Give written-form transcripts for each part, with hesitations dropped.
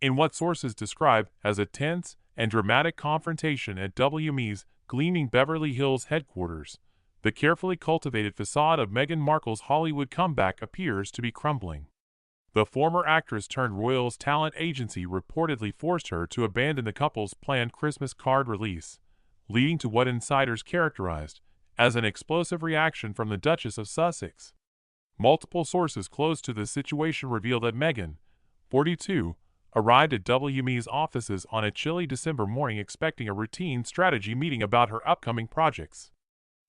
In what sources describe as a tense and dramatic confrontation at WME's gleaming Beverly Hills headquarters, the carefully cultivated facade of Meghan Markle's Hollywood comeback appears to be crumbling. The former actress-turned-royals talent agency reportedly forced her to abandon the couple's planned Christmas card release, leading to what insiders characterized as an explosive reaction from the Duchess of Sussex. Multiple sources close to the situation reveal that Meghan, 42, arrived at WME's offices on a chilly December morning expecting a routine strategy meeting about her upcoming projects.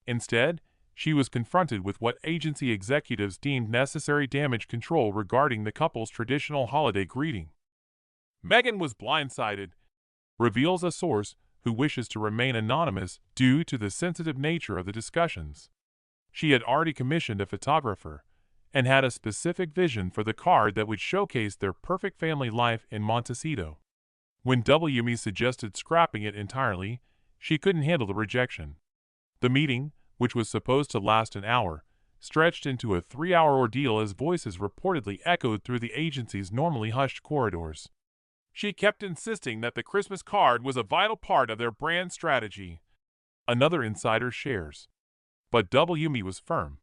Instead, she was confronted with what agency executives deemed necessary damage control regarding the couple's traditional holiday greeting. Meghan was blindsided, reveals a source who wishes to remain anonymous due to the sensitive nature of the discussions. She had already commissioned a photographer and had a specific vision for the card that would showcase their perfect family life in Montecito. When WME suggested scrapping it entirely, she couldn't handle the rejection. The meeting, which was supposed to last an hour, stretched into a 3-hour ordeal as voices reportedly echoed through the agency's normally hushed corridors. She kept insisting that the Christmas card was a vital part of their brand strategy, another insider shares. But WME was firm.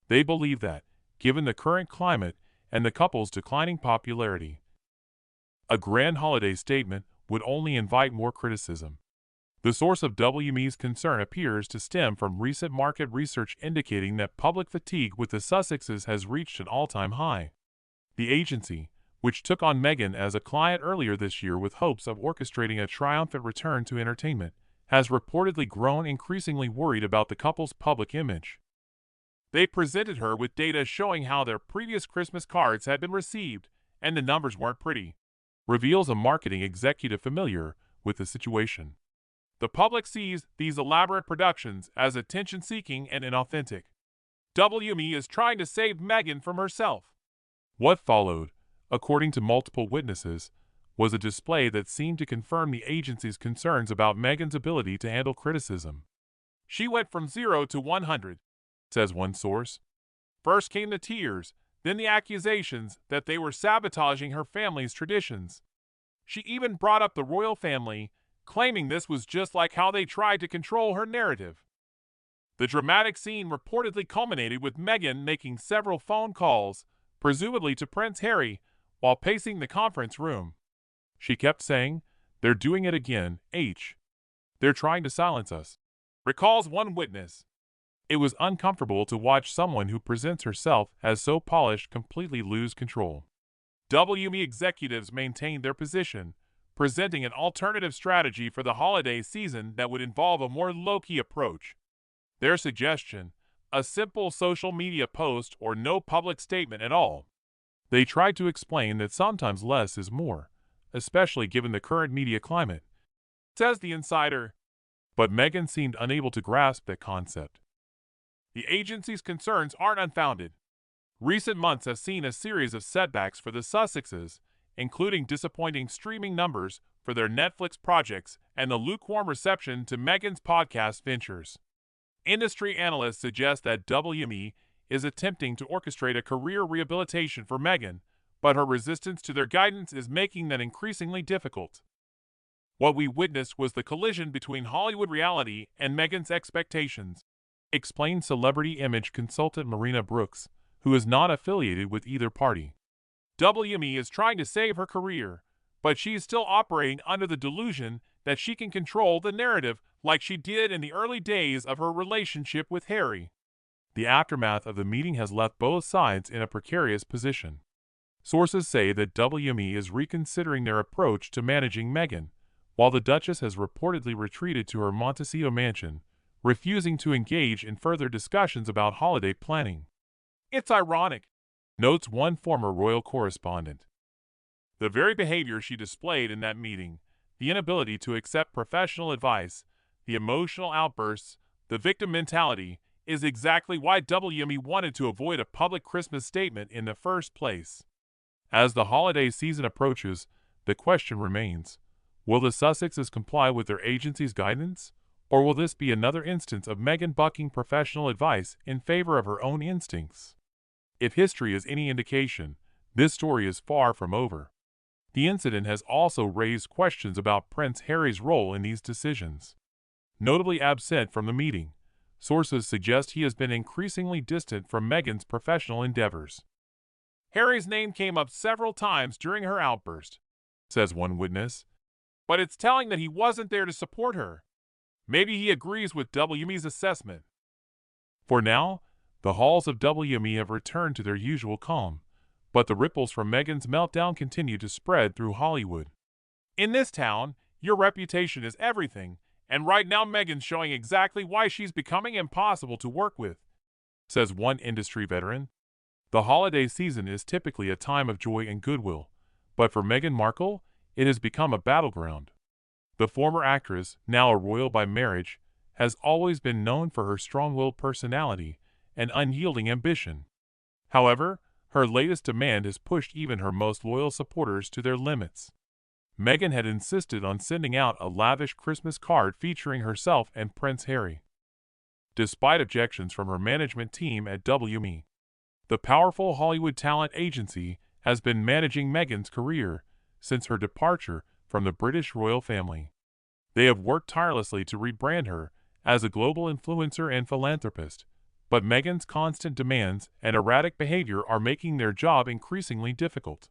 They believed that, given the current climate and the couple's declining popularity, a grand holiday statement would only invite more criticism. The source of WME's concern appears to stem from recent market research indicating that public fatigue with the Sussexes has reached an all-time high. The agency, which took on Meghan as a client earlier this year with hopes of orchestrating a triumphant return to entertainment, has reportedly grown increasingly worried about the couple's public image. They presented her with data showing how their previous Christmas cards had been received, and the numbers weren't pretty, reveals a marketing executive familiar with the situation. The public sees these elaborate productions as attention-seeking and inauthentic. WME is trying to save Meghan from herself. What followed, according to multiple witnesses, was a display that seemed to confirm the agency's concerns about Meghan's ability to handle criticism. She went from 0 to 100, says one source. First came the tears, then the accusations that they were sabotaging her family's traditions. She even brought up the royal family, claiming this was just like how they tried to control her narrative. The dramatic scene reportedly culminated with Meghan making several phone calls, presumably to Prince Harry, while pacing the conference room. She kept saying, "They're doing it again, They're trying to silence us," recalls one witness. It was uncomfortable to watch someone who presents herself as so polished completely lose control. WME executives maintained their position, presenting an alternative strategy for the holiday season that would involve a more low-key approach. Their suggestion, a simple social media post or no public statement at all. They tried to explain that sometimes less is more, especially given the current media climate, says the insider. But Meghan seemed unable to grasp that concept. The agency's concerns aren't unfounded. Recent months have seen a series of setbacks for the Sussexes, including disappointing streaming numbers for their Netflix projects and the lukewarm reception to Meghan's podcast ventures. Industry analysts suggest that WME is attempting to orchestrate a career rehabilitation for Meghan, but her resistance to their guidance is making that increasingly difficult. What we witnessed was the collision between Hollywood reality and Meghan's expectations, explained celebrity image consultant Marina Brooks, who is not affiliated with either party. WME is trying to save her career, but she is still operating under the delusion that she can control the narrative like she did in the early days of her relationship with Harry. The aftermath of the meeting has left both sides in a precarious position. Sources say that WME is reconsidering their approach to managing Meghan, while the Duchess has reportedly retreated to her Montecito mansion, refusing to engage in further discussions about holiday planning. "It's ironic," notes one former royal correspondent. "The very behavior she displayed in that meeting, the inability to accept professional advice, the emotional outbursts, the victim mentality, is exactly why WME wanted to avoid a public Christmas statement in the first place." As the holiday season approaches, the question remains, will the Sussexes comply with their agency's guidance? Or will this be another instance of Meghan bucking professional advice in favor of her own instincts? If history is any indication, this story is far from over. The incident has also raised questions about Prince Harry's role in these decisions. Notably absent from the meeting, sources suggest he has been increasingly distant from Meghan's professional endeavors. Harry's name came up several times during her outburst, says one witness, but it's telling that he wasn't there to support her. Maybe he agrees with WME's assessment. For now, the halls of WME have returned to their usual calm, but the ripples from Meghan's meltdown continue to spread through Hollywood. In this town, your reputation is everything, and right now Meghan's showing exactly why she's becoming impossible to work with, says one industry veteran. The holiday season is typically a time of joy and goodwill, but for Meghan Markle, it has become a battleground. The former actress, now a royal by marriage, has always been known for her strong-willed personality and unyielding ambition. However, her latest demand has pushed even her most loyal supporters to their limits. Meghan had insisted on sending out a lavish Christmas card featuring herself and Prince Harry, despite objections from her management team at WME. The powerful Hollywood talent agency has been managing Meghan's career since her departure from the British royal family. They have worked tirelessly to rebrand her as a global influencer and philanthropist, but Meghan's constant demands and erratic behavior are making their job increasingly difficult.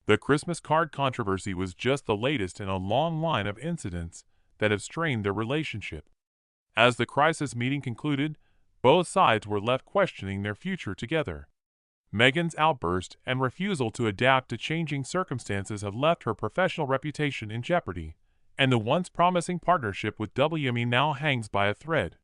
The Christmas card controversy was just the latest in a long line of incidents that have strained their relationship. As the crisis meeting concluded, both sides were left questioning their future together. Meghan's outburst and refusal to adapt to changing circumstances have left her professional reputation in jeopardy, and the once promising partnership with WME now hangs by a thread.